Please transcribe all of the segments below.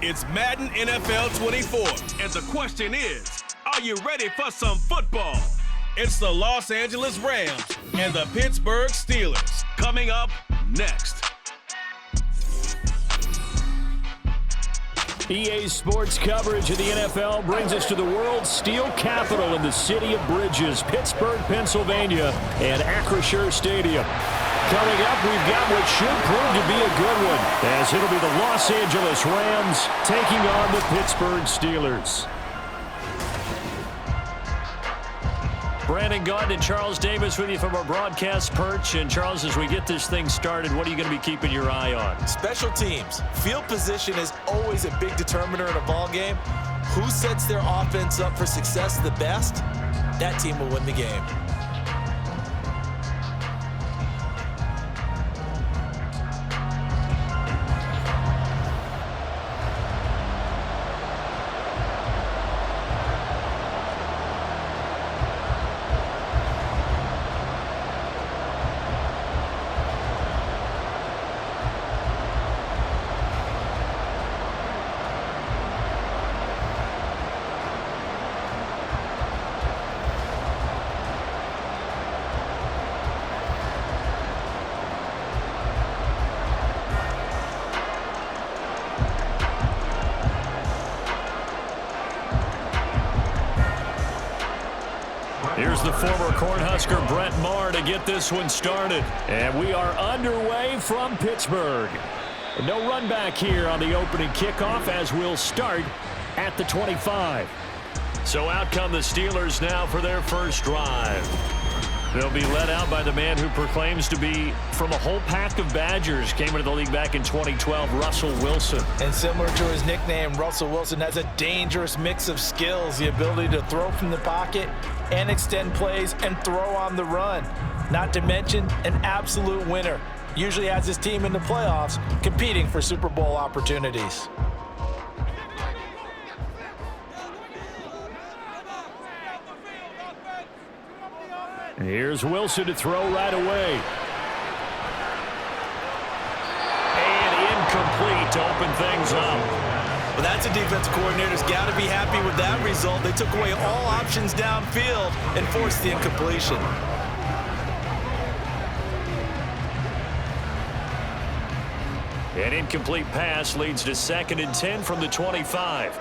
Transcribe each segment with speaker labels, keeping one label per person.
Speaker 1: It's Madden NFL 24. And the question is, are you ready for some football? It's the Los Angeles Rams and the Pittsburgh Steelers. Coming up next.
Speaker 2: EA Sports coverage of the NFL brings us to the world's steel capital in the city of bridges, Pittsburgh, Pennsylvania, and Acrisure Stadium. Coming up, we've got what should prove to be a good one, as it'll be the Los Angeles Rams taking on the Pittsburgh Steelers. Brandon Gaudin and Charles Davis with you from our broadcast perch. And Charles, as we get this thing started, what are you going to be keeping your eye on?
Speaker 3: Special teams. Field position is always a big determiner in a ball game. Who sets their offense up for success the best? That team will win the game.
Speaker 2: Here's the former Cornhusker Brett Maher to get this one started. And we are underway from Pittsburgh. No run back here on the opening kickoff as we'll start at the 25. So out come the Steelers now for their first drive. They'll be led out by the man who proclaims to be from a whole pack of Badgers. Came into the league back in 2012, Russell Wilson.
Speaker 3: And similar to his nickname, Russell Wilson has a dangerous mix of skills. The ability to throw from the pocket and extend plays and throw on the run. Not to mention an absolute winner. Usually has his team in the playoffs competing for Super Bowl opportunities.
Speaker 2: Here's Wilson to throw right away. And incomplete to open things up.
Speaker 3: Well, that's a defensive coordinator's got to be happy with that result. They took away all options downfield and forced the incompletion.
Speaker 2: An incomplete pass leads to 2nd and 10 from the 25.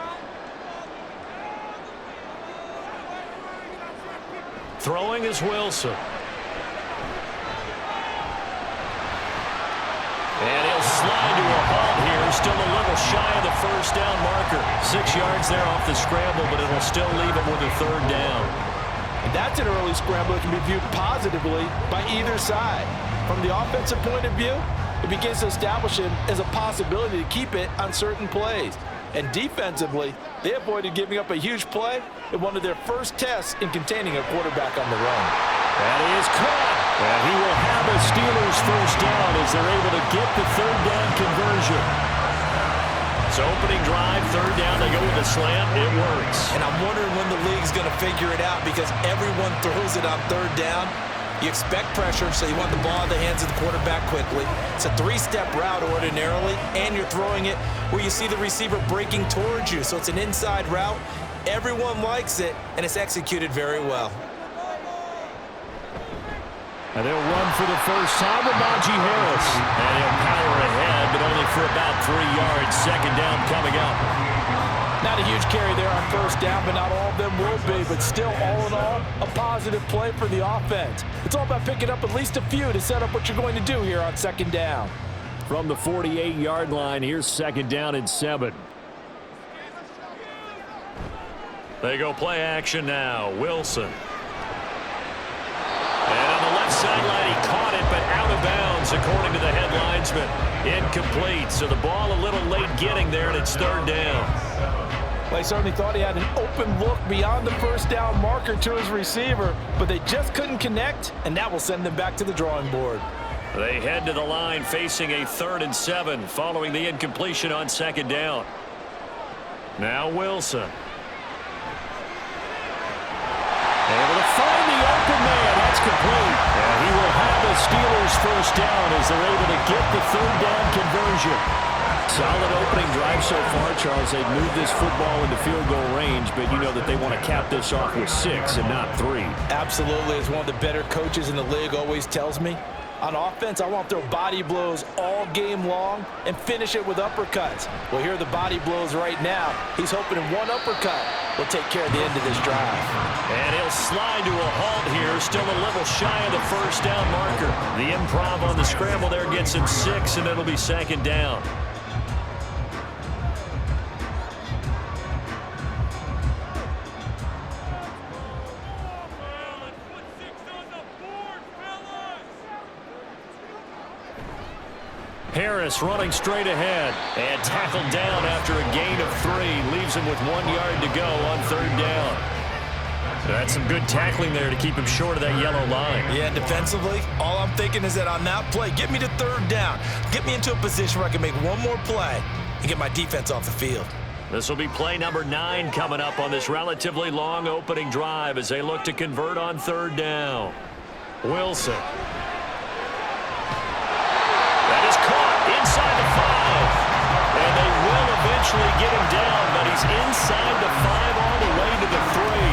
Speaker 2: Throwing is Wilson. And he'll slide to a halt here. Still a little shy of the first down marker. 6 yards there off the scramble, but it'll still leave him with a 3rd down.
Speaker 3: And that's an early scramble that can be viewed positively by either side. From the offensive point of view, it begins to establish him as a possibility to keep it on certain plays. And defensively, they avoided giving up a huge play in one of their first tests in containing a quarterback on the run.
Speaker 2: That is caught. And he will have a Steelers first down as they're able to get the 3rd down conversion. So opening drive, 3rd down, they go with a slant. It works.
Speaker 3: And I'm wondering when the league's going to figure it out because everyone throws it on 3rd down. You expect pressure, so you want the ball in the hands of the quarterback quickly. It's a 3-step route ordinarily, and you're throwing it where you see the receiver breaking towards you. So it's an inside route. Everyone likes it, and it's executed very well.
Speaker 2: And they'll run for the first time with Najee Harris. And he'll power ahead, but only for about 3 yards. 2nd down coming up.
Speaker 3: Not a huge carry there on 1st down, but not all of them will be. But still, all in all, a positive play for the offense. It's all about picking up at least a few to set up what you're going to do here on 2nd down.
Speaker 2: From the 48-yard line, here's 2nd down and 7. They go play action now. Wilson. And on the left sideline, he caught it, but out of bounds, according to the head linesman. Incomplete, so the ball a little late getting there, and it's 3rd down.
Speaker 3: They certainly thought he had an open look beyond the 1st down marker to his receiver, but they just couldn't connect, and that will send them back to the drawing board.
Speaker 2: They head to the line facing a 3rd and 7 following the incompletion on 2nd down. Now Wilson. Able to find the open man. That's complete. And he will have the Steelers first down as they're able to get the 3rd down conversion. Solid opening drive so far, Charles. They've moved this football into field goal range, but you know that they want to cap this off with 6 and not 3.
Speaker 3: Absolutely. As one of the better coaches in the league always tells me, on offense, I want to throw body blows all game long and finish it with uppercuts. Well, here are the body blows right now. He's hoping one uppercut will take care of the end of this drive.
Speaker 2: And he'll slide to a halt here, still a little shy of the first down marker. The improv on the scramble there gets him 6, and it'll be 2nd down. Harris running straight ahead and tackled down after a gain of 3. Leaves him with 1 yard to go on 3rd down. That's some good tackling there to keep him short of that yellow line.
Speaker 3: Yeah, defensively, all I'm thinking is that on that play, get me to 3rd down. Get me into a position where I can make one more play and get my defense off the field.
Speaker 2: This will be play number 9 coming up on this relatively long opening drive as they look to convert on 3rd down. Wilson. That is caught inside the 5. And they will eventually get him down, but he's inside the 5 all the way to the 3.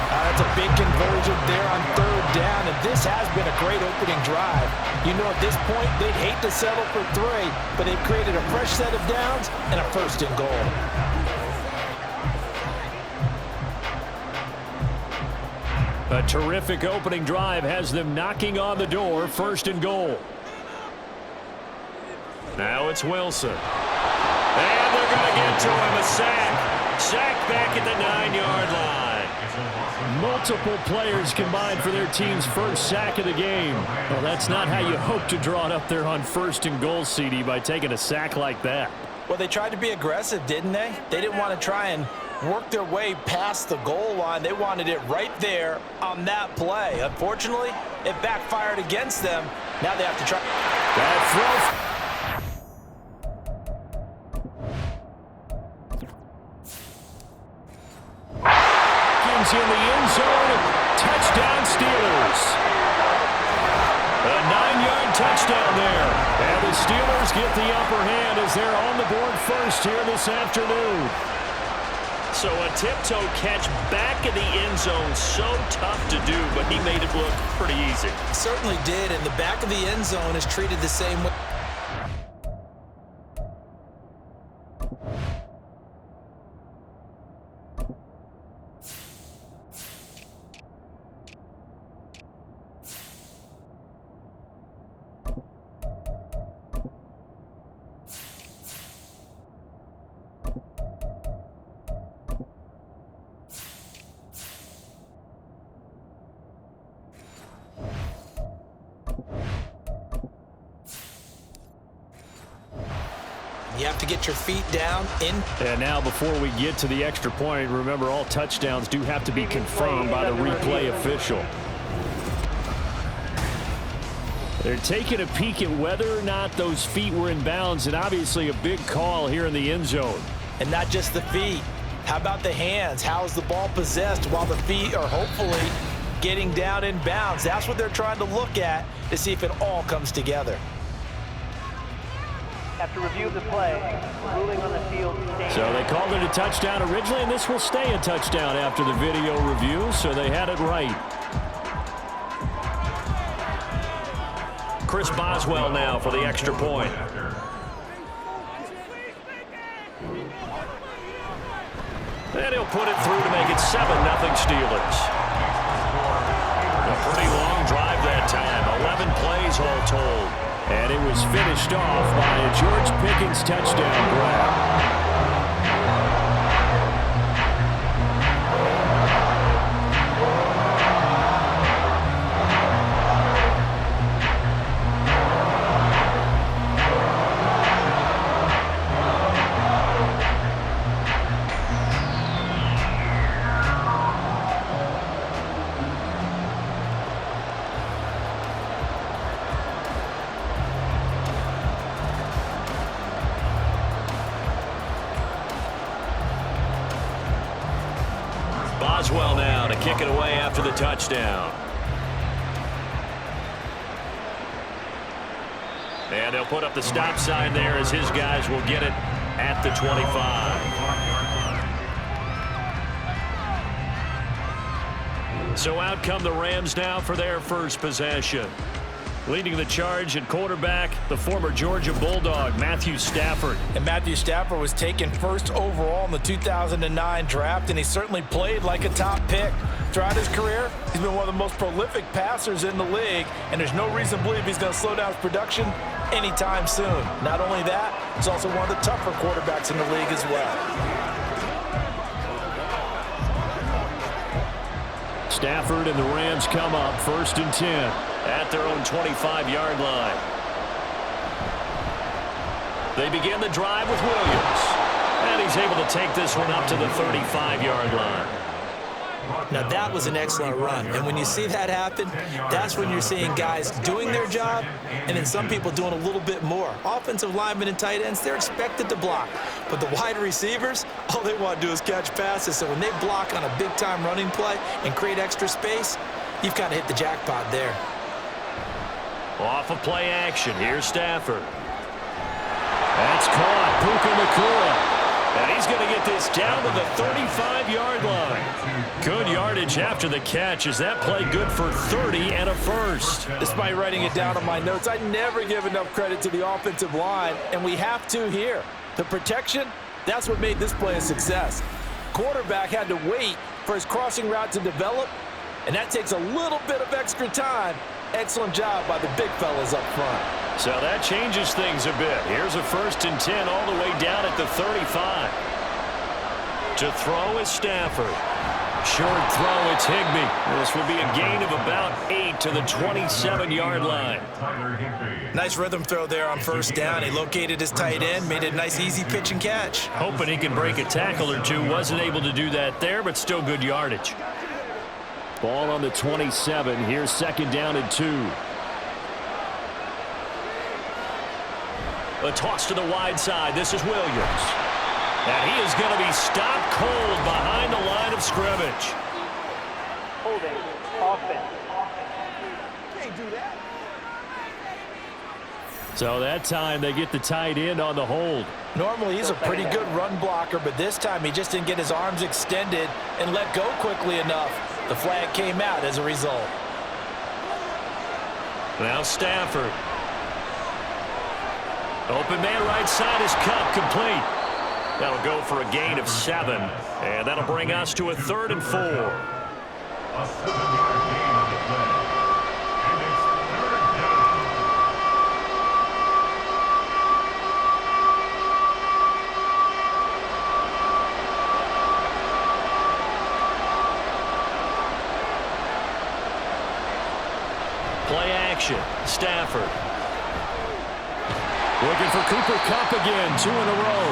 Speaker 3: That's a big conversion there on 3rd down, and this has been a great opening drive. You know, at this point, they'd hate to settle for 3, but they've created a fresh set of downs and a 1st and goal.
Speaker 2: A terrific opening drive has them knocking on the door, 1st and goal. Now it's Wilson. And they're going to get to him, a sack. Sack back at the 9-yard line. Multiple players combined for their team's first sack of the game. Well, that's not how you hope to draw it up there on 1st and goal, CD, by taking a sack like that.
Speaker 3: Well, they tried to be aggressive, didn't they? They didn't want to try and work their way past the goal line. They wanted it right there on that play. Unfortunately, it backfired against them. Now they have to try.
Speaker 2: That throw. In the end zone, touchdown Steelers. A 9-yard touchdown there. And the Steelers get the upper hand as they're on the board first here this afternoon. So a tiptoe catch back in the end zone, so tough to do, but he made it look pretty easy.
Speaker 3: Certainly did, and the back of the end zone is treated the same way. You have to get your feet down in.
Speaker 2: And now before we get to the extra point, remember all touchdowns do have to be confirmed by the replay official. They're taking a peek at whether or not those feet were in bounds, and obviously a big call here in the end zone.
Speaker 3: And not just the feet. How about the hands? How is the ball possessed while the feet are hopefully getting down in bounds? That's what they're trying to look at to see if it all comes together.
Speaker 4: After review of the play, ruling on the field.
Speaker 2: So they called it a touchdown originally, and this will stay a touchdown after the video review, so they had it right. Chris Boswell now for the extra point. And he'll put it through to make it 7-0 Steelers. A pretty long drive that time, 11 plays all told. And it was finished off by a George Pickens touchdown grab. Boswell now to kick it away after the touchdown. And And they'll put up the stop sign there as his guys will get it at the 25. So out come the Rams now for their first possession. Leading the charge at quarterback, the former Georgia Bulldog, Matthew Stafford.
Speaker 3: And Matthew Stafford was taken first overall in the 2009 draft, and he certainly played like a top pick. Throughout his career, he's been one of the most prolific passers in the league, and there's no reason to believe he's going to slow down his production anytime soon. Not only that, he's also one of the tougher quarterbacks in the league as well.
Speaker 2: Stafford and the Rams come up 1st and 10 at their own 25-yard line. They begin the drive with Williams, and he's able to take this one up to the 35-yard line.
Speaker 3: Now, that was an excellent run, and when you see that happen, that's when you're seeing guys doing their job and then some people doing a little bit more. Offensive linemen and tight ends, they're expected to block, but the wide receivers, all they want to do is catch passes. So when they block on a big-time running play and create extra space, you've kind of hit the jackpot there.
Speaker 2: Off of play action, here's Stafford. That's caught, Puka Nacua. And he's going to get this down to the 35-yard line. Good yardage after the catch. Is that play good for 30 and a first?
Speaker 3: Despite writing it down on my notes, I never give enough credit to the offensive line, and we have to here. The protection, that's what made this play a success. Quarterback had to wait for his crossing route to develop, and that takes a little bit of extra time. Excellent job by the big fellas up front.
Speaker 2: So that changes things a bit. Here's a 1st and 10 all the way down at the 35. To throw is Stafford. Short throw, it's Higbee. This will be a gain of about 8 to the 27-yard line.
Speaker 3: Nice rhythm throw there on 1st down. He located his tight end, made it a nice, easy pitch and catch.
Speaker 2: Hoping he can break a tackle or two. Wasn't able to do that there, but still good yardage. Ball on the 27. Here's 2nd down and 2. A toss to the wide side. This is Williams. And he is going to be stopped cold behind the line of scrimmage.
Speaker 4: Holding. Offense.
Speaker 3: Can't do that.
Speaker 2: So that time they get the tight end on the hold.
Speaker 3: Normally he's a pretty good run blocker, but this time he just didn't get his arms extended and let go quickly enough. The flag came out as a result.
Speaker 2: Now Stafford. Open man right side is cut, complete. That'll go for a gain of 7. And that'll bring us to a 3rd and 4.
Speaker 5: A 7-yard gain on the play. And it's 3rd down.
Speaker 2: Play action. Stafford. Looking for Cooper Kupp again, 2 in a row.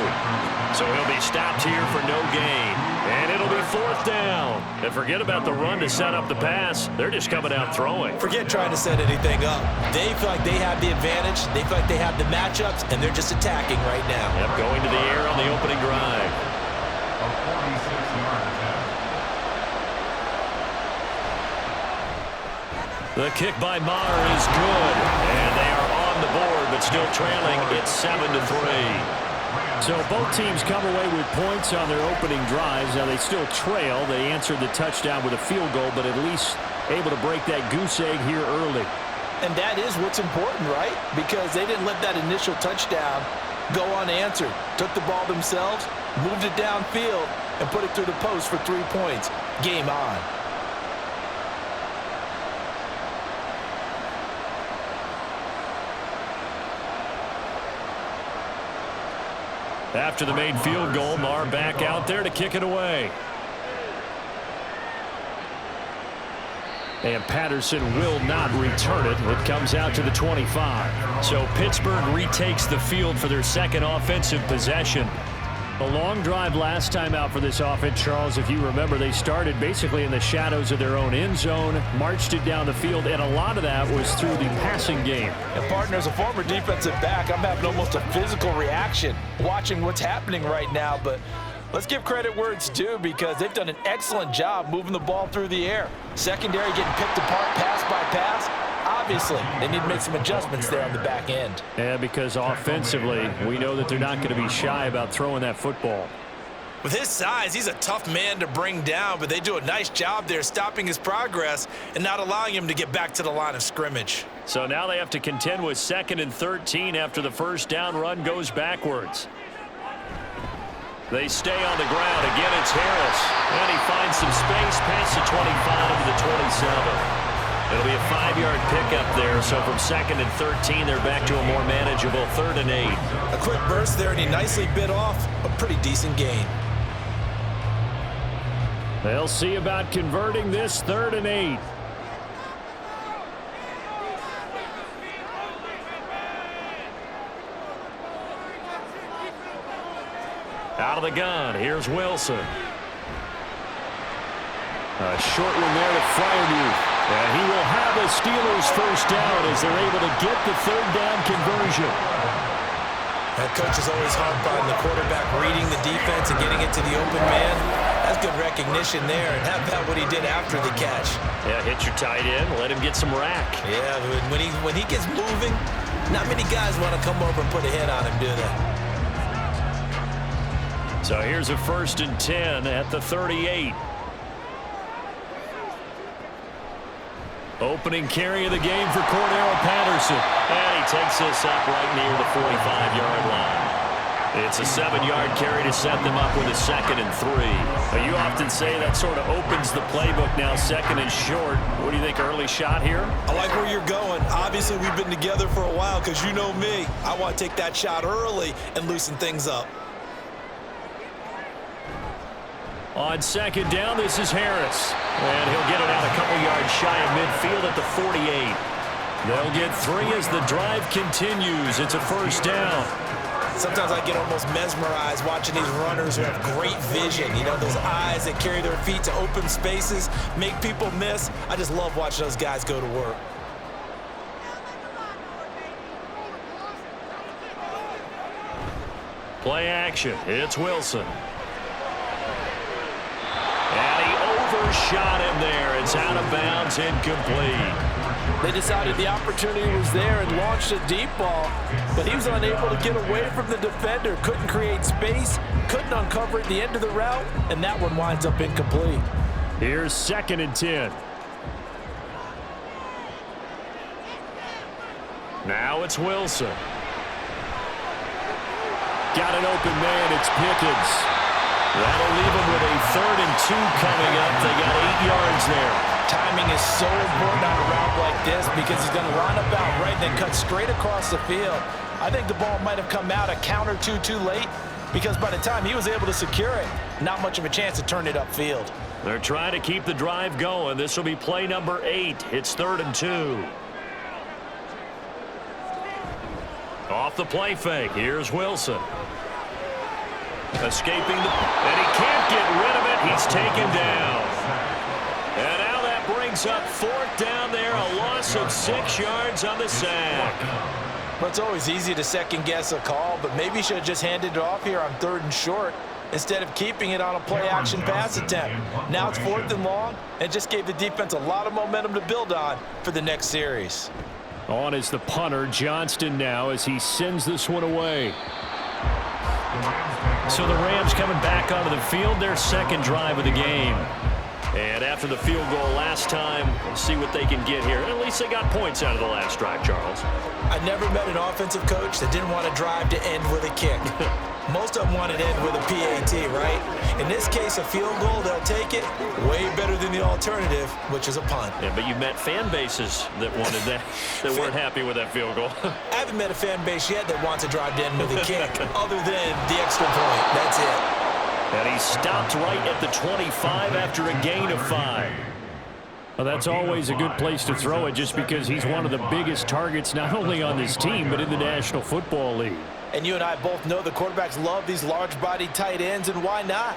Speaker 2: So he'll be stopped here for no gain. And it'll be 4th down. And forget about the run to set up the pass. They're just coming out throwing.
Speaker 3: Forget trying to set anything up. They feel like they have the advantage. They feel like they have the matchups, and they're just attacking right now.
Speaker 2: Yep, going to the air on the opening drive.
Speaker 5: A 46-yard attempt.
Speaker 2: The kick by Maher is good. And they are on the board, but still trailing. It's 7-3. So both teams come away with points on their opening drives. Now they still trail. They answered the touchdown with a field goal, but at least able to break that goose egg here early.
Speaker 3: And that is what's important, right? Because they didn't let that initial touchdown go unanswered. Took the ball themselves, moved it downfield, and put it through the post for 3 points. Game on.
Speaker 2: After the made field goal, Maher back out there to kick it away. And Patterson will not return it. It comes out to the 25. So Pittsburgh retakes the field for their second offensive possession. A long drive last time out for this offense, Charles. If you remember, they started basically in the shadows of their own end zone, marched it down the field, and a lot of that was through the passing game.
Speaker 3: And partner, as a former defensive back, I'm having almost a physical reaction watching what's happening right now. But let's give credit where it's due, because they've done an excellent job moving the ball through the air. Secondary getting picked apart pass by pass. obviously. They need to make some adjustments there on the back end.
Speaker 2: Yeah, because offensively, we know that they're not going to be shy about throwing that football.
Speaker 3: With his size, he's a tough man to bring down, but they do a nice job there stopping his progress and not allowing him to get back to the line of scrimmage.
Speaker 2: So now they have to contend with 2nd and 13 after the first down run goes backwards. They stay on the ground. Again, it's Harris. And he finds some space past the 25 to the 27. It'll be a 5-yard pickup there. So from 2nd and 13, they're back to a more manageable 3rd and 8.
Speaker 3: A quick burst there, and he nicely bit off a pretty decent gain.
Speaker 2: They'll see about converting this 3rd and 8. Out of the gun, here's Wilson. A short one there to Freiermuth. And he will have the Steelers first down as they're able to get the 3rd down conversion.
Speaker 3: That coach is always harped on the quarterback reading the defense and getting it to the open man. That's good recognition there. And how about what he did after the catch?
Speaker 2: Yeah, hit your tight end, let him get some rack.
Speaker 3: Yeah, when he gets moving, not many guys want to come over and put a hit on him, do they?
Speaker 2: So here's a 1st and 10 at the 38. Opening carry of the game for Cordero Patterson. And he takes this up right near the 45-yard line. It's a 7-yard carry to set them up with a 2nd and 3. But you often say that sort of opens the playbook now, 2nd and short. What do you think, early shot here?
Speaker 3: I like where you're going. Obviously, we've been together for a while because you know me. I want to take that shot early and loosen things up.
Speaker 2: On 2nd down, this is Harris. And he'll get it out a couple yards shy of midfield at the 48. They'll get 3 as the drive continues. It's a 1st down.
Speaker 3: Sometimes I get almost mesmerized watching these runners who have great vision. You know, those eyes that carry their feet to open spaces, make people miss. I just love watching those guys go to work.
Speaker 2: Play action. It's Wilson. And he overshot him there. It's out of bounds, incomplete.
Speaker 3: They decided the opportunity was there and launched a deep ball, but he was unable to get away from the defender, couldn't create space, couldn't uncover at the end of the route, and that one winds up incomplete.
Speaker 2: Here's 2nd and 10. Now it's Wilson. Got an open man, it's Pickens. That'll leave him with a 3rd and 2 coming up. They got 8 yards there.
Speaker 3: Timing is so important on a route like this because he's going to line up out right and then cut straight across the field. I think the ball might have come out a count or two too late because by the time he was able to secure it, not much of a chance to turn it upfield.
Speaker 2: They're trying to keep the drive going. This will be play number 8. It's 3rd and 2. Off the play fake. Here's Wilson. Escaping and he can't get rid of it. He's taken down. And now that brings up 4th down there. A loss of 6 yards on the sack.
Speaker 3: Well, it's always easy to second-guess a call, but maybe he should have just handed it off here on 3rd and short instead of keeping it on a play-action pass attempt. Now it's 4th and long, and just gave the defense a lot of momentum to build on for the next series.
Speaker 2: On is the punter, Johnston, now as he sends this one away. So the Rams coming back onto the field, their 2nd drive of the game. And after the field goal last time, let's see what they can get here. At least they got points out of the last drive, Charles.
Speaker 3: I never met an offensive coach that didn't want to drive to end with a kick. Most of them want it to end with a PAT, right? In this case, a field goal, they'll take it. Way better than the alternative, which is a punt.
Speaker 2: Yeah, but you've met fan bases that wanted that, that weren't happy with that field goal.
Speaker 3: I haven't met a fan base yet that wants to drive to end with a kick, other than the extra point. That's it.
Speaker 2: And he stopped right at the 25 after a gain of 5. Well, that's always a good place to throw it just because he's one of the biggest targets not only on this team but in the National Football League.
Speaker 3: And you and I both know the quarterbacks love these large-bodied tight ends, and why not?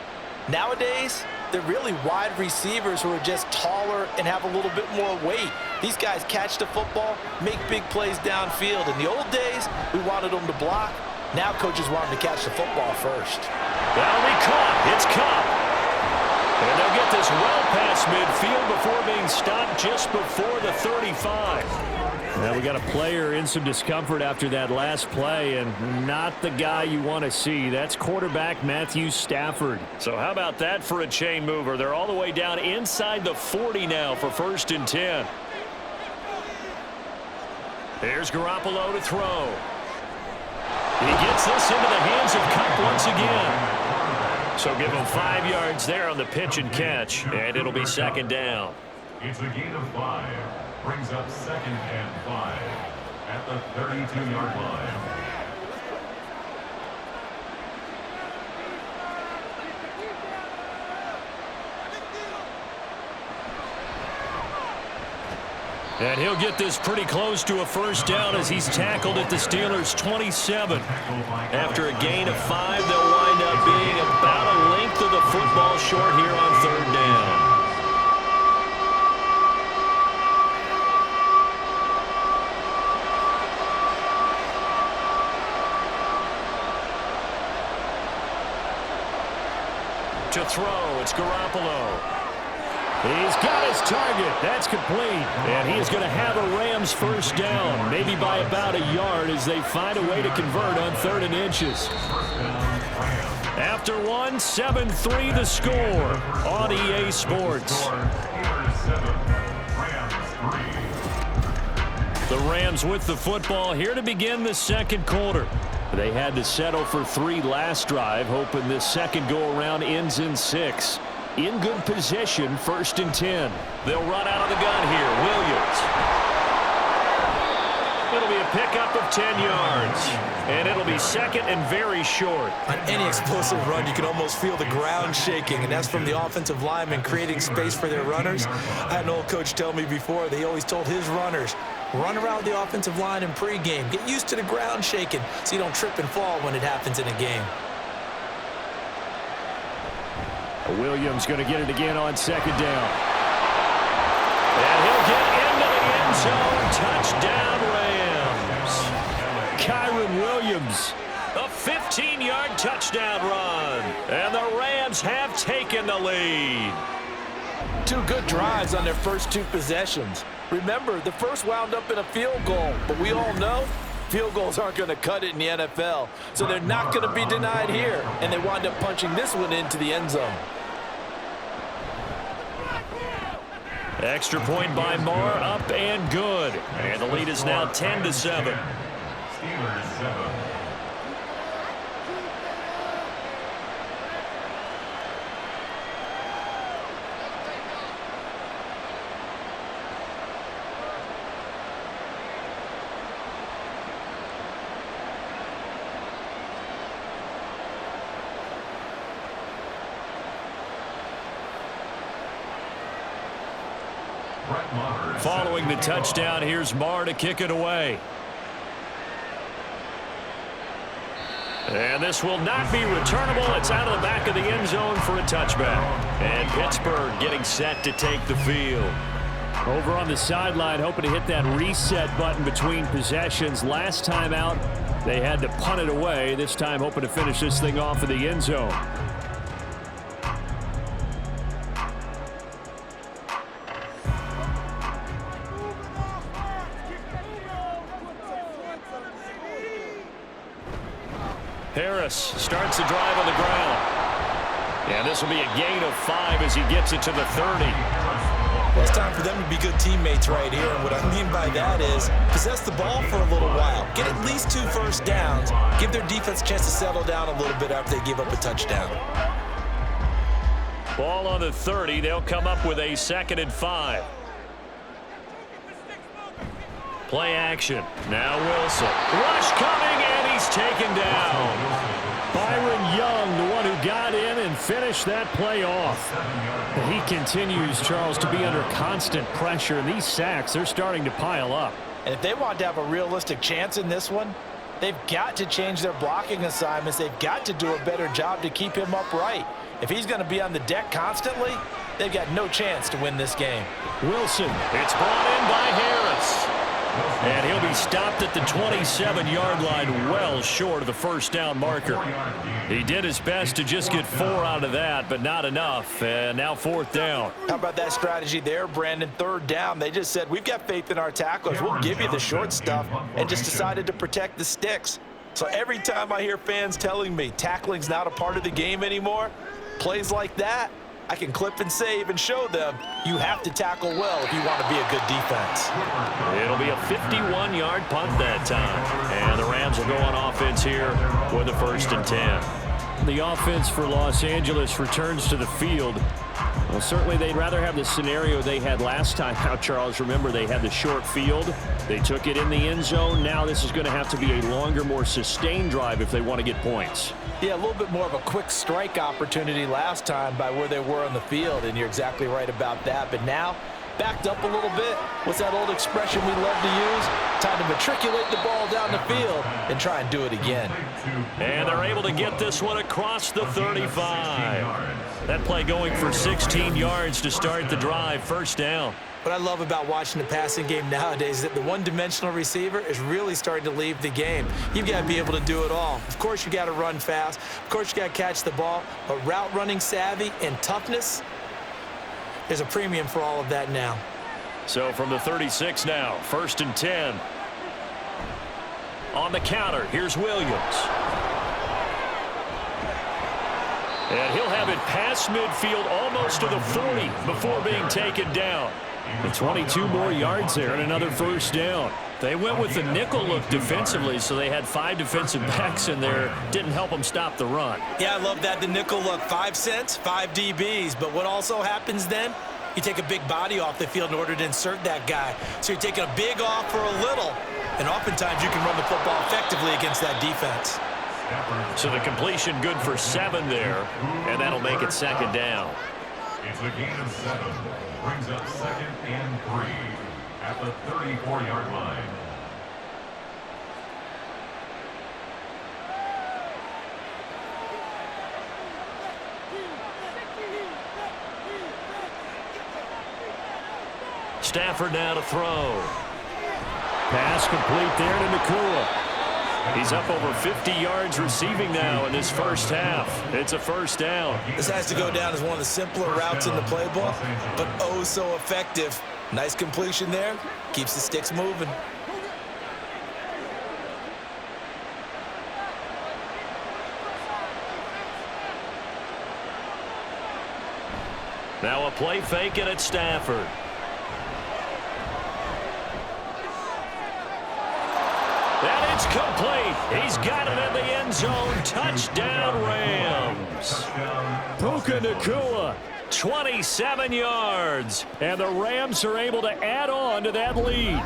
Speaker 3: Nowadays, they're really wide receivers who are just taller and have a little bit more weight. These guys catch the football, make big plays downfield. In the old days, we wanted them to block. Now coaches want them to catch the football first.
Speaker 2: That'll be caught. It's caught. And they'll get this well past midfield before being stopped just before the 35. Well, we got a player in some discomfort after that last play, and not the guy you want to see. That's quarterback Matthew Stafford. So how about that for a chain mover? They're all the way down inside the 40 now for 1st and 10. Here's Garoppolo to throw. He gets this into the hands of Kupp once again. So give him 5 yards there on the pitch and catch, and it'll be 2nd down.
Speaker 5: It's a gain of 5. Brings up 2nd and 5 at the 32-yard line.
Speaker 2: And he'll get this pretty close to a 1st down as he's tackled at the Steelers' 27. After a gain of 5, they'll wind up being about a length of the football short here on 3rd down. To throw, it's Garoppolo. He's got his target. That's complete. And he is going to have a Rams 1st down, maybe by about a yard as they find a way to convert on 3rd and inches. After one, 7-3 the score on EA Sports. The Rams with the football here to begin the 2nd quarter. They had to settle for 3 last drive, hoping this second go-around ends in 6. In good position, 1st and 10. They'll run out of the gun here. Williams. It'll be a pickup of 10 yards. And it'll be 2nd and very short.
Speaker 3: On any explosive run, you can almost feel the ground shaking, and that's from the offensive linemen creating space for their runners. I had an old coach tell me before, they always told his runners, run around the offensive line in pregame. Get used to the ground shaking so you don't trip and fall when it happens in a game.
Speaker 2: Williams going to get it again on 2nd down. And he'll get into the end zone. Touchdown, Rams. Kyron Williams, a 15-yard touchdown run. And the Rams have taken the lead.
Speaker 3: 2 good drives on their first 2 possessions. Remember, the first wound up in a field goal, but we all know field goals aren't going to cut it in the NFL, so they're not going to be denied here, and they wind up punching this one into the end zone.
Speaker 2: Extra point by Marr, up and good. And the lead is now 10-7.
Speaker 5: Steelers 7.
Speaker 2: Following the touchdown, here's Marr to kick it away. And this will not be returnable. It's out of the back of the end zone for a touchback. And Pittsburgh getting set to take the field. Over on the sideline, hoping to hit that reset button between possessions. Last time out, they had to punt it away. This time, hoping to finish this thing off in the end zone. Harris starts the drive on the ground. And this will be a gain of 5 as he gets it to the 30.
Speaker 3: Well, it's time for them to be good teammates right here. And what I mean by that is possess the ball for a little while. Get at least 2 first downs. Give their defense a chance to settle down a little bit after they give up a touchdown.
Speaker 2: Ball on the 30. They'll come up with a 2nd and 5. Play action. Now Wilson. Rush coming, and he's taken down. Byron Young, the one who got in and finished that play off. He continues, Charles, to be under constant pressure, and these sacks, they're starting to pile up.
Speaker 3: And if they want to have a realistic chance in this one, they've got to change their blocking assignments. They've got to do a better job to keep him upright. If he's going to be on the deck constantly, they've got no chance to win this game.
Speaker 2: Wilson, it's brought in by Harris. And he'll be stopped at the 27-yard line, well short of the first down marker. He did his best to just get 4 out of that, but not enough. And now 4th down.
Speaker 3: How about that strategy there, Brandon? 3rd down. They just said, we've got faith in our tacklers. We'll give you the short stuff, and just decided to protect the sticks. So every time I hear fans telling me tackling's not a part of the game anymore, plays like that, I can clip and save and show them you have to tackle well if you want to be a good defense.
Speaker 2: It'll be a 51-yard punt that time. And the Rams will go on offense here with a 1st and 10. The offense for Los Angeles returns to the field. Well, certainly they'd rather have the scenario they had last time out, Charles. Remember, they had the short field. They took it in the end zone. Now this is going to have to be a longer, more sustained drive if they want to get points.
Speaker 3: Yeah, a little bit more of a quick strike opportunity last time by where they were on the field, and you're exactly right about that. But now, backed up a little bit. What's that old expression we love to use? Time to matriculate the ball down the field and try and do it again.
Speaker 2: And they're able to get this one across the 35. That play going for 16 yards to start the drive. 1st down.
Speaker 3: What I love about watching the passing game nowadays is that the one-dimensional receiver is really starting to leave the game. You've got to be able to do it all. Of course, you got to run fast. Of course, you got to catch the ball. But route running savvy and toughness, there's a premium for all of that now.
Speaker 2: So from the 36 now, 1st and 10. On the counter, here's Williams. And he'll have it past midfield almost to the 40 before being taken down. The 22 more yards there and another 1st down. They went with the nickel look defensively, so they had 5 defensive backs in there. Didn't help them stop the run.
Speaker 3: Yeah, I love that, the nickel look. 5 cents, 5 DBs. But what also happens then? You take a big body off the field in order to insert that guy. So you're taking a big off for a little, and oftentimes you can run the football effectively against that defense.
Speaker 2: So the completion good for 7 there, and that'll make it 2nd down.
Speaker 5: It's a gain of 7. Brings up 2nd and 3 at the 34-yard line.
Speaker 2: Stafford now to throw. Pass complete there to Nakua. He's up over 50 yards receiving now in this 1st half. It's a 1st down.
Speaker 3: This has to go down as one of the simpler routes in the playbook, but oh so effective. Nice completion there. Keeps the sticks moving.
Speaker 2: Now a play fake and it's Stafford. And it's complete. He's got it in the end zone. Touchdown, Rams. Puka Nakua, 27 yards. And the Rams are able to add on to that lead.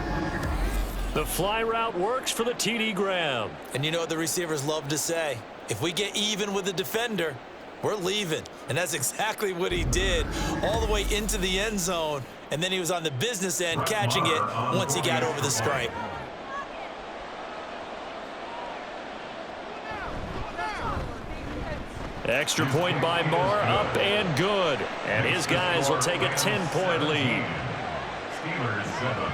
Speaker 2: The fly route works for the TD Graham.
Speaker 3: And you know what the receivers love to say? If we get even with the defender, we're leaving. And that's exactly what he did, all the way into the end zone. And then he was on the business end catching it once he got over the stripe.
Speaker 2: Extra point by Moore, up and good. And his guys will take a 10-point lead.
Speaker 5: Steelers 7.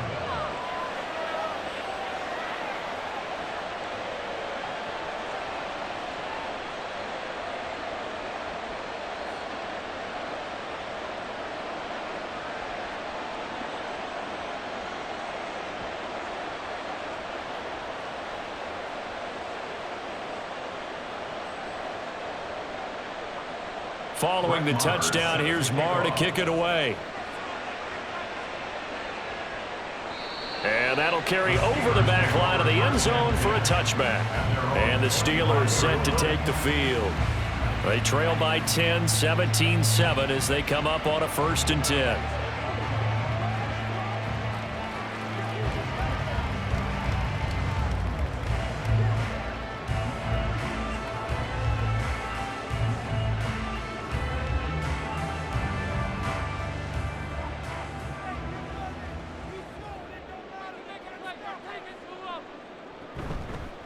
Speaker 2: Following the touchdown, here's Marr to kick it away. And that'll carry over the back line of the end zone for a touchback. And the Steelers set to take the field. They trail by 10, 17-7 as they come up on a 1st and 10.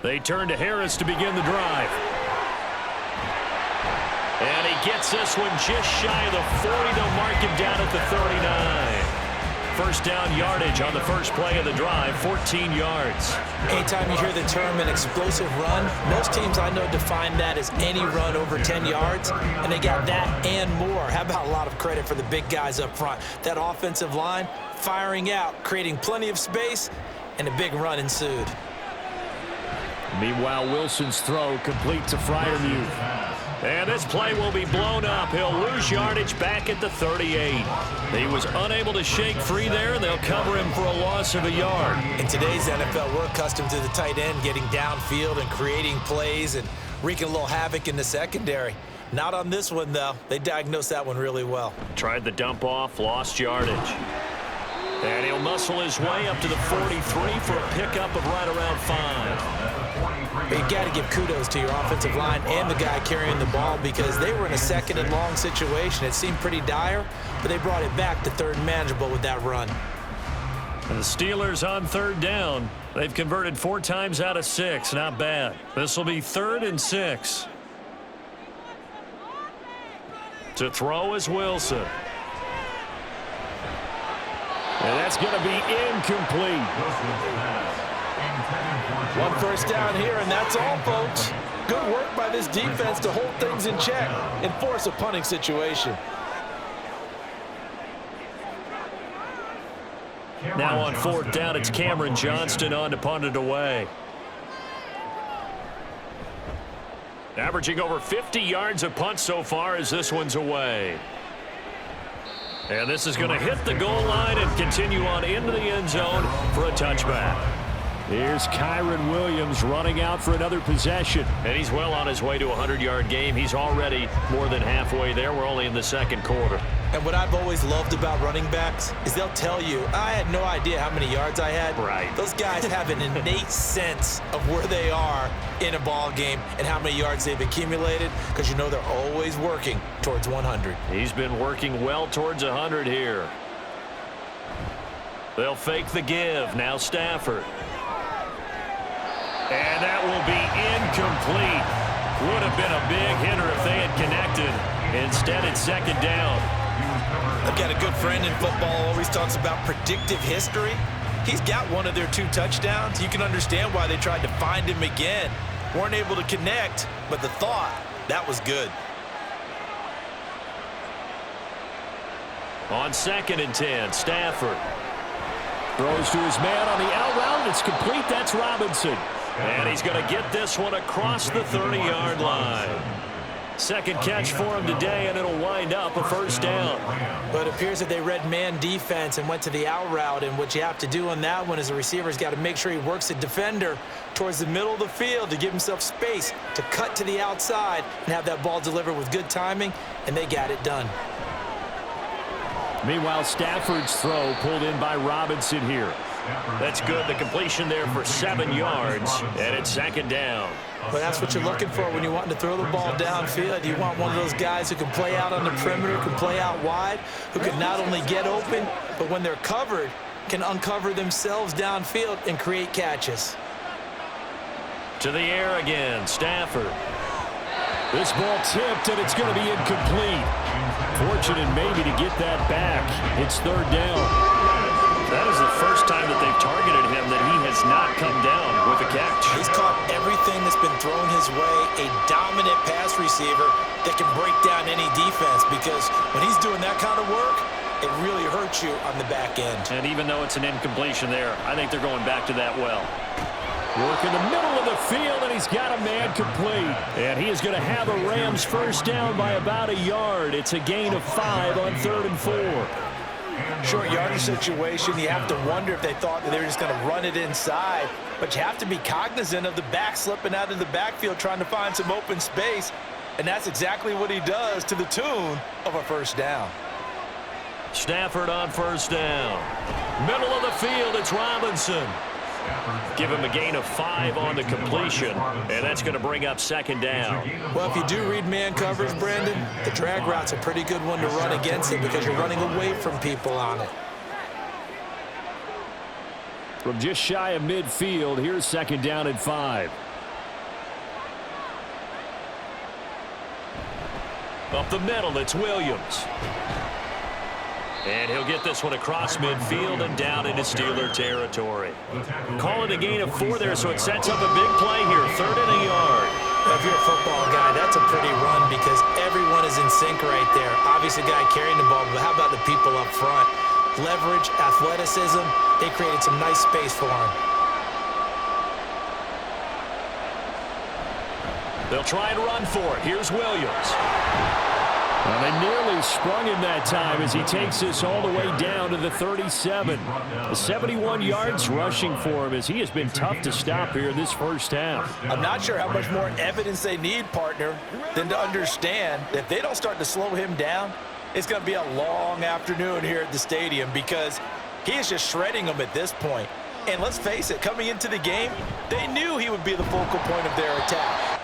Speaker 2: They turn to Harris to begin the drive. And he gets this one just shy of the 40. They'll mark him down at the 39. first down yardage on the first play of the drive, 14 yards.
Speaker 3: Anytime you hear the term an explosive run, most teams I know define that as any run over 10 yards, and they got that and more. How about a lot of credit for the big guys up front? That offensive line firing out, creating plenty of space, and a big run ensued.
Speaker 2: Meanwhile, Wilson's throw complete to Freiermuth. And this play will be blown up. He'll lose yardage back at the 38. He was unable to shake free there. They'll cover him for a loss of a yard.
Speaker 3: In today's NFL, we're accustomed to the tight end getting downfield and creating plays and wreaking a little havoc in the secondary. Not on this one, though. They diagnosed that one really well.
Speaker 2: Tried the dump off, lost yardage. And he'll muscle his way up to the 43 for a pickup of right around 5.
Speaker 3: You got to give kudos to your offensive line and the guy carrying the ball because they were in a second and long situation. It seemed pretty dire, but they brought it back to third and manageable with that run.
Speaker 2: And the Steelers on third down. They've converted 4 times out of 6. Not bad. This will be 3rd and 6. To throw is Wilson. And that's going to be incomplete.
Speaker 3: One first down here, and that's all, folks. Good work by this defense to hold things in check and force a punting situation.
Speaker 2: Now on 4th down, it's Cameron Johnston on to punt it away. Averaging over 50 yards a punt so far as this one's away. And this is going to hit the goal line and continue on into the end zone for a touchback. Here's Kyron Williams running out for another possession. And he's well on his way to a 100-yard game. He's already more than halfway there. We're only in the second quarter.
Speaker 3: And what I've always loved about running backs is they'll tell you, I had no idea how many yards I had.
Speaker 2: Right.
Speaker 3: Those guys have an innate sense of where they are in a ball game and how many yards they've accumulated because you know they're always working towards 100.
Speaker 2: He's been working well towards 100 here. They'll fake the give. Now Stafford. And that will be incomplete. Would have been a big hitter if they had connected. Instead, it's 2nd down.
Speaker 3: I've got a good friend in football, always talks about predictive history. He's got one of their 2 touchdowns. You can understand why they tried to find him again. Weren't able to connect, but the thought, that was good.
Speaker 2: On 2nd and 10, Stafford. Throws to his man on the out route. It's complete. That's Robinson. And he's going to get this one across the 30-yard line. Second catch for him today, and it'll wind up a 1st down.
Speaker 3: But it appears that they read man defense and went to the out route, and what you have to do on that one is the receiver's got to make sure he works the defender towards the middle of the field to give himself space to cut to the outside and have that ball delivered with good timing, and they got it done.
Speaker 2: Meanwhile, Stafford's throw pulled in by Robinson here. That's good. The completion there for 7 yards, and it's 2nd down.
Speaker 3: Well, that's what you're looking for when you're wanting to throw the ball downfield. You want one of those guys who can play out on the perimeter, can play out wide, who can not only get open, but when they're covered, can uncover themselves downfield and create catches.
Speaker 2: To the air again, Stafford. This ball tipped, and it's going to be incomplete. Fortunate maybe to get that back. It's 3rd down. That is the first time that they've targeted him that he has not come down with a catch.
Speaker 3: He's caught everything that's been thrown his way, a dominant pass receiver that can break down any defense because when he's doing that kind of work, it really hurts you on the back end.
Speaker 2: And even though it's an incompletion there, I think they're going back to that well. Work in the middle of the field, and he's got a man complete. And he is going to have a Rams 1st down by about a yard. It's a gain of 5 on 3rd and 4.
Speaker 3: Short yardage situation, you have to wonder if they thought that they were just going to run it inside. But you have to be cognizant of the back slipping out of the backfield trying to find some open space. And that's exactly what he does to the tune of a 1st down.
Speaker 2: Stafford on 1st down. Middle of the field, it's Robinson. Give him a gain of 5 on the completion, and that's going to bring up 2nd down.
Speaker 3: Well, if you do read man coverage, Brandon, the drag route's a pretty good one to run against it because you're running away from people on it.
Speaker 2: From just shy of midfield, here's 2nd down and 5. Up the middle, it's Williams. And he'll get this one across midfield and down into Steeler territory. Call it a gain of 4 there, so it sets up a big play here. 3rd and a yard.
Speaker 3: If you're a football guy, that's a pretty run because everyone is in sync right there. Obviously, the guy carrying the ball, but how about the people up front? Leverage, athleticism, they created some nice space for him.
Speaker 2: They'll try and run for it. Here's Williams. Well, they nearly sprung him that time as he takes this all the way down to the 37. The 71 yards rushing for him as he has been tough to stop here this first half.
Speaker 3: I'm not sure how much more evidence they need, partner, than to understand that if they don't start to slow him down, it's going to be a long afternoon here at the stadium because he is just shredding them at this point. And let's face it, coming into the game, they knew he would be the focal point of their attack.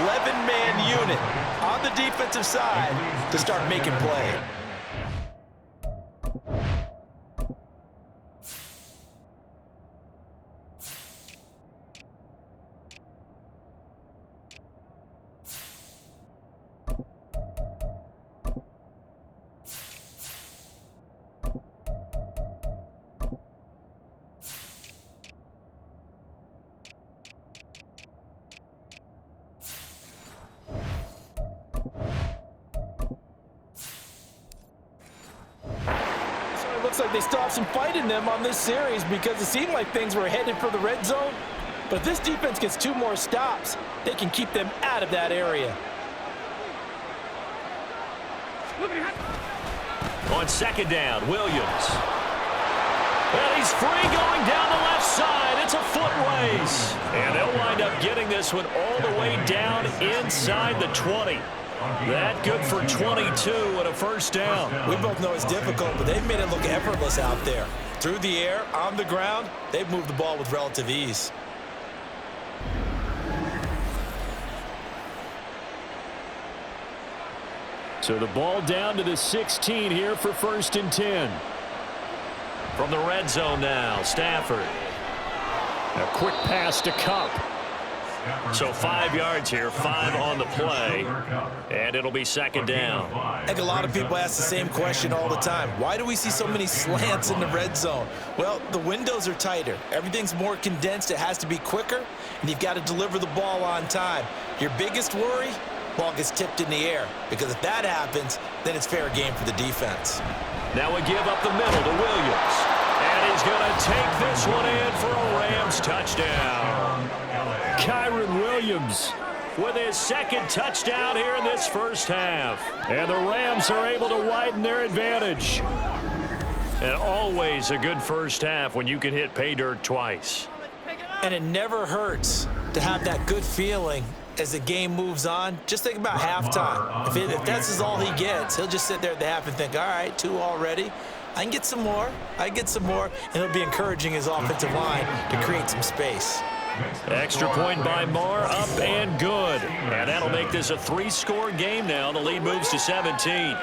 Speaker 3: 11-man unit on the defensive side to start making play. Looks like they still have some fight in them on this series because it seemed like things were headed for the red zone. But if this defense gets 2 more stops, they can keep them out of that area.
Speaker 2: On 2nd down, Williams. Well, he's free going down the left side. It's a foot race. And they'll wind up getting this one all the way down inside the 20. That good for 22 and a first down.
Speaker 3: We both know it's difficult, but they've made it look effortless out there. Through the air, on the ground, they've moved the ball with relative ease.
Speaker 2: So the ball down to the 16 here for 1st and 10. From the red zone now, Stafford. A quick pass to Cup. So 5 yards here, 5 on the play, and it'll be 2nd down.
Speaker 3: I think a lot of people ask the same question all the time. Why do we see so many slants in the red zone? Well, the windows are tighter. Everything's more condensed. It has to be quicker, and you've got to deliver the ball on time. Your biggest worry? Ball gets tipped in the air, because if that happens, then it's fair game for the defense.
Speaker 2: Now we give up the middle to Williams, and he's going to take this one in for a Rams touchdown. Kyron Williams with his 2nd touchdown here in this first half. And the Rams are able to widen their advantage. And always a good first half when you can hit pay dirt twice.
Speaker 3: And it never hurts to have that good feeling as the game moves on. Just think about halftime. If that's all he gets, he'll just sit there at the half and think, all right, 2 already. I can get some more. And it'll be encouraging his offensive line to create some space.
Speaker 2: Extra point by Marr, up and good. And that'll make this a 3-score game now. The lead moves to 17.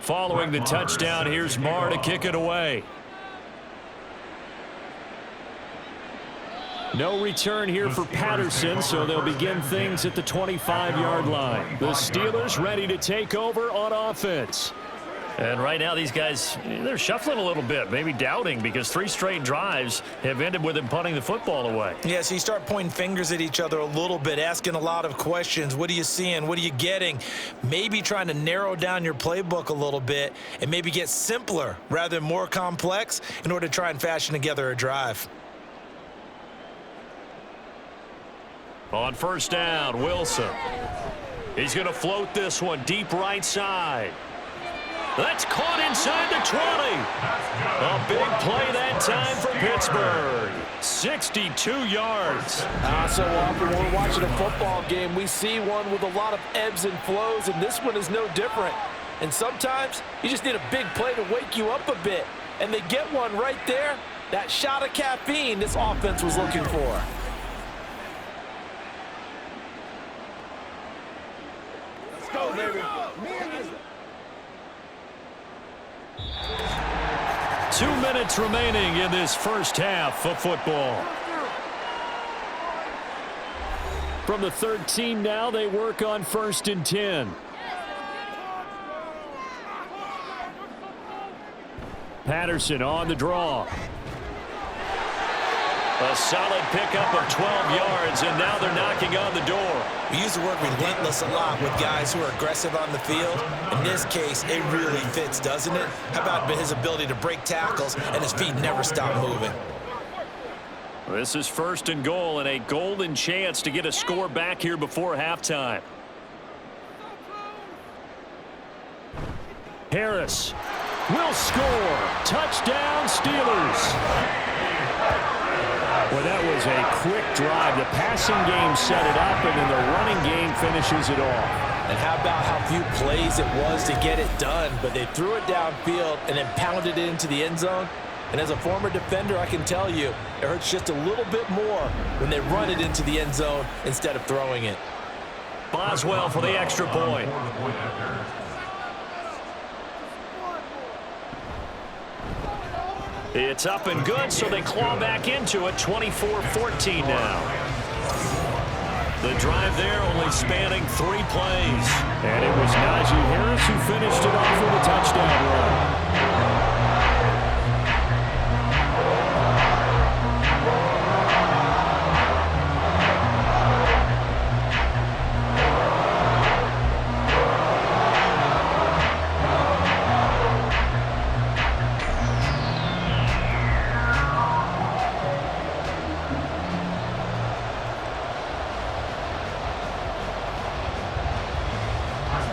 Speaker 2: Following the touchdown, here's Marr to kick it away. No return here for Patterson, so they'll begin things at the 25-yard line. The Steelers ready to take over on offense. And right now, these guys, they're shuffling a little bit, maybe doubting, because 3 straight drives have ended with them punting the football away.
Speaker 3: Yeah, so you start pointing fingers at each other a little bit, asking a lot of questions. What are you seeing? What are you getting? Maybe trying to narrow down your playbook a little bit and maybe get simpler rather than more complex in order to try and fashion together a drive.
Speaker 2: On 1st down, Wilson. He's going to float this one deep right side. That's caught inside the 20. A big play that time for Pittsburgh. 62 yards.
Speaker 3: So often when we're watching a football game, we see one with a lot of ebbs and flows, and this one is no different. And sometimes you just need a big play to wake you up a bit. And they get one right there. That shot of caffeine this offense was looking for. Let's go, baby.
Speaker 2: 2 minutes remaining in this first half of football. From the 13 now, they work on 1st and 10. Patterson on the draw. A solid pickup of 12 yards, and now they're knocking on the door.
Speaker 3: We use the word relentless a lot with guys who are aggressive on the field. In this case, it really fits, doesn't it? How about his ability to break tackles and his feet never stop moving?
Speaker 2: This is 1st and goal, and a golden chance to get a score back here before halftime. Harris will score. Touchdown, Steelers. Well, that was a quick drive. The passing game set it up, and then the running game finishes it off.
Speaker 3: And how about how few plays it was to get it done, but they threw it downfield and then pounded it into the end zone. And as a former defender, I can tell you, it hurts just a little bit more when they run it into the end zone instead of throwing it.
Speaker 2: Boswell for the extra point. It's up and good, so they claw back into it, 24-14 now. The drive there only spanning 3 plays. And it was Najee Harris who finished it off with a touchdown run.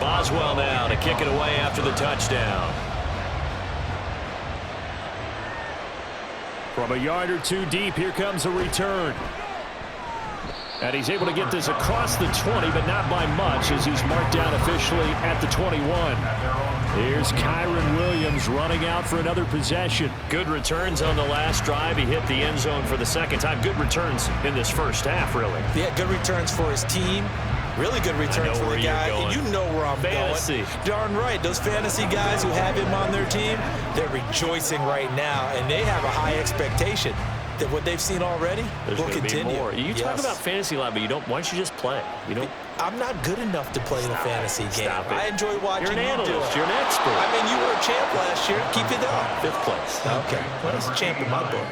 Speaker 2: Boswell now to kick it away after the touchdown. From a yard or 2 deep, here comes a return. And he's able to get this across the 20, but not by much, as he's marked down officially at the 21. Here's Kyron Williams running out for another possession. Good returns on the last drive. He hit the end zone for the second time. Good returns in this first half, really.
Speaker 3: Yeah, good returns for his team. Really good returns for the guy. You know where I'm
Speaker 2: fantasy.
Speaker 3: Going. Darn right. Those fantasy guys who have him on their team, they're rejoicing right now, and they have a high expectation that what they've seen already will continue.
Speaker 2: More. You talk about fantasy a lot, but you don't. Why don't you just play? You don't.
Speaker 3: I'm not good enough to play the fantasy game. I enjoy watching
Speaker 2: You're an analyst.
Speaker 3: You do it.
Speaker 2: You're an expert.
Speaker 3: I mean, you were a champ last year. Keep it up.
Speaker 2: 5th place.
Speaker 3: Okay. Well, that's a champ in my book.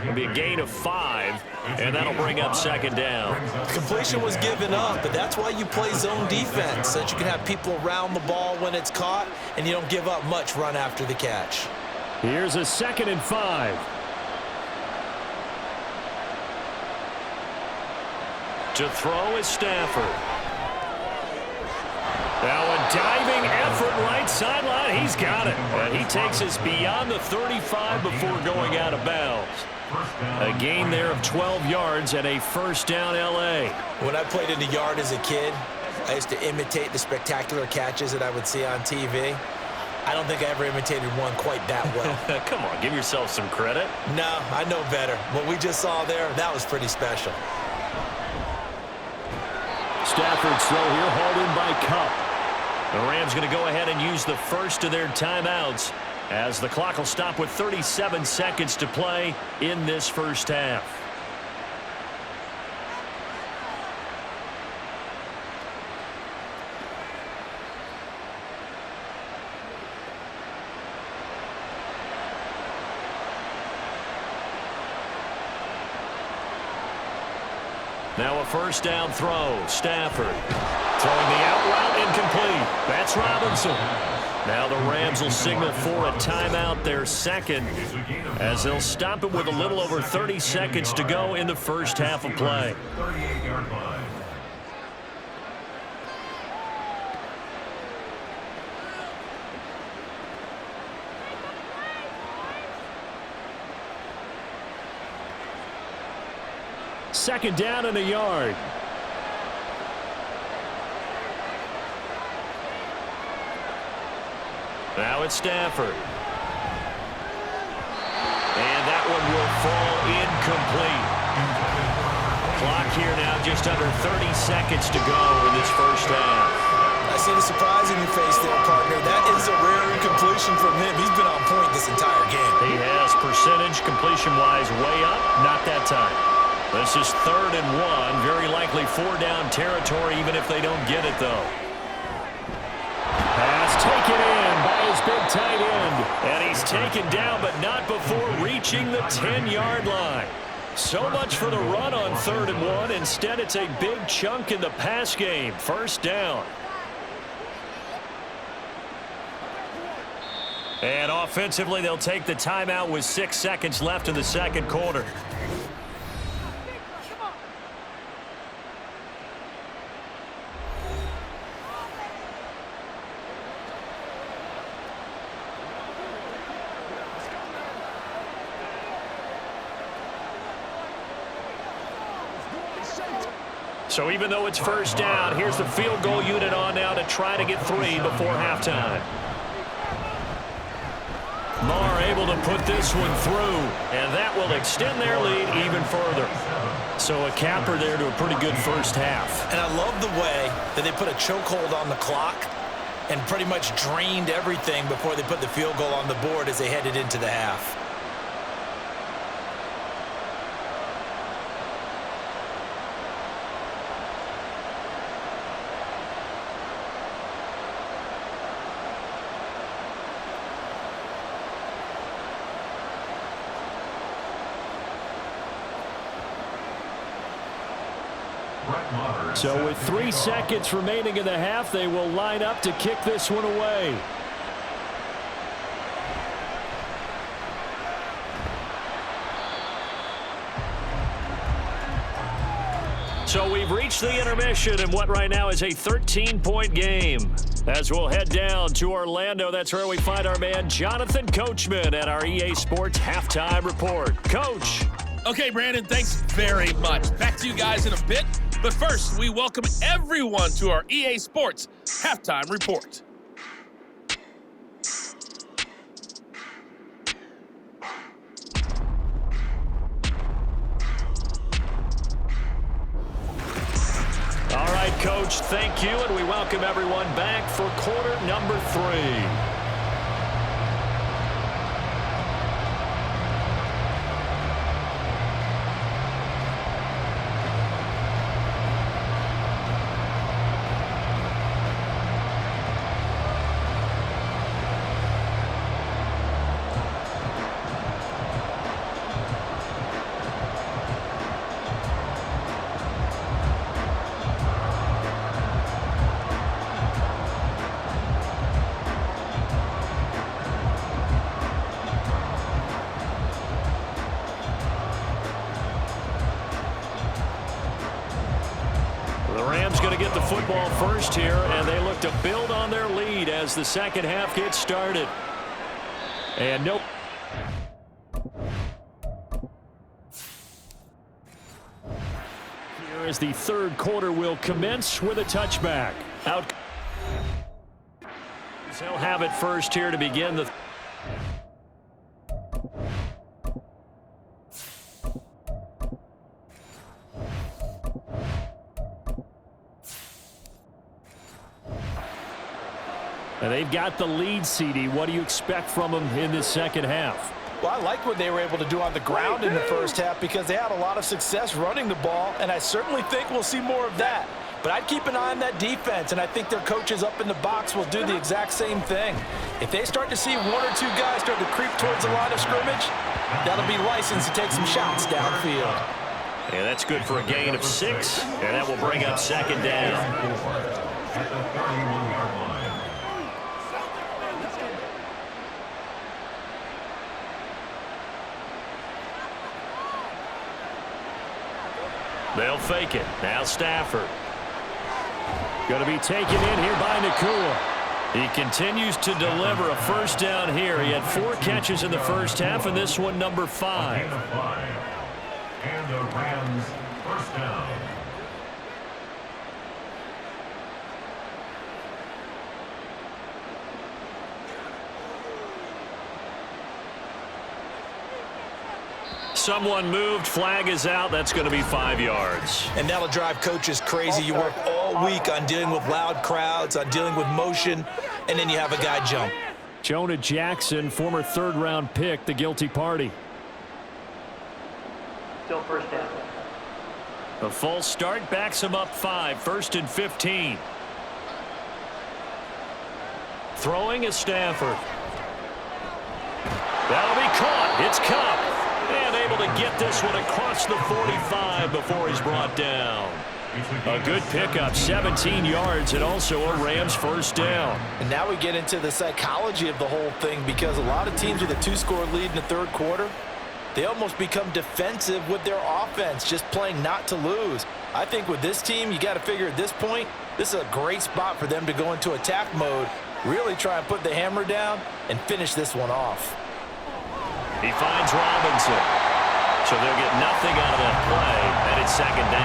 Speaker 2: It'll be a gain of 5, and that'll bring up 2nd down.
Speaker 3: Completion was given up, but that's why you play zone defense, so that you can have people around the ball when it's caught, and you don't give up much run after the catch.
Speaker 2: Here's a 2nd and 5. To throw is Stafford. Now a diving effort right sideline. He's got it. And he takes us beyond the 35 before going out of bounds. A gain there of 12 yards and a 1st down L.A.
Speaker 3: When I played in the yard as a kid, I used to imitate the spectacular catches that I would see on TV. I don't think I ever imitated one quite that well.
Speaker 2: Come on, give yourself some credit.
Speaker 3: No, I know better. What we just saw there, that was pretty special.
Speaker 2: Stafford's throw here hauled in by Kupp. The Rams going to go ahead and use the first of their timeouts as the clock will stop with 37 seconds to play in this first half. Now a 1st down throw. Stafford throwing the out route incomplete. That's Robinson. Now the Rams will signal for a timeout, their 2nd, as they'll stop it with a little over 30 seconds to go in the first half of play.
Speaker 5: 38-yard line.
Speaker 2: Second down and a yard. Now it's Stafford. And that one will fall incomplete. Clock here now, just under 30 seconds to go in this first half.
Speaker 3: I see the surprise in your face there, partner. That is a rare incompletion from him. He's been on point this entire game.
Speaker 2: He has percentage completion-wise way up. Not that time. This is 3rd and 1. Very likely 4-down territory, even if they don't get it, though. Pass taken in by his big tight end. And he's taken down, but not before reaching the 10-yard line. So much for the run on 3rd and 1. Instead, it's a big chunk in the pass game. First down. And offensively, they'll take the timeout with 6 seconds left in the second quarter. So even though it's first down, here's the field goal unit on now to try to get 3 before halftime. Marr able to put this one through, and that will extend their lead even further. So a capper there to a pretty good first half.
Speaker 3: And I love the way that they put a chokehold on the clock and pretty much drained everything before they put the field goal on the board as they headed into the half.
Speaker 2: So with 3 seconds remaining in the half, they will line up to kick this one away. So we've reached the intermission in what right now is a 13-point game. As we'll head down to Orlando, that's where we find our man Jonathan Coachman at our EA Sports Halftime Report. Coach.
Speaker 6: Okay, Brandon, thanks very much. Back to you guys in a bit. But first, we welcome everyone to our EA Sports Halftime Report.
Speaker 2: All right, Coach, thank you, and we welcome everyone back for quarter number 3. Football first here, and they look to build on their lead as the second half gets started. And nope. Here as the third quarter will commence with a touchback. Out. He'll have it first here to begin the. And they've got the lead, CD. What do you expect from them in this second half?
Speaker 3: Well, I like what they were able to do on the ground in the first half because they had a lot of success running the ball, and I certainly think we'll see more of that. But I'd keep an eye on that defense, and I think their coaches up in the box will do the exact same thing. If they start to see 1 or 2 guys start to creep towards the line of scrimmage, that'll be licensed to take some shots downfield.
Speaker 2: Yeah, that's good for a gain of 6, and that will bring up second down.
Speaker 5: At the 31-yard line.
Speaker 2: They'll fake it. Now Stafford. Going to be taken in here by Nakua. He continues to deliver a first down here. He had 4 catches in the first half, and this one number 5.
Speaker 5: And the Rams First down.
Speaker 2: Someone moved. Flag is out. That's going to be 5 yards.
Speaker 3: And that'll drive coaches crazy. You work all week on dealing with loud crowds, on dealing with motion, and then you have a guy jump.
Speaker 2: Jonah Jackson, former third-round pick, the guilty party.
Speaker 4: Still first down.
Speaker 2: A false start backs him up 5. 1st and 15. Throwing is Stafford. That'll be caught. It's Cup. And able to get this one across the 45 before he's brought down. A good pickup, 17 yards, and also a Rams first down.
Speaker 3: And now we get into the psychology of the whole thing, because a lot of teams with a 2-score lead in the third quarter, they almost become defensive with their offense, just playing not to lose. I think with this team, you got to figure at this point, this is a great spot for them to go into attack mode, really try and put the hammer down and finish this one off.
Speaker 2: He finds Robinson. So they'll get nothing out of that play, and it's second down.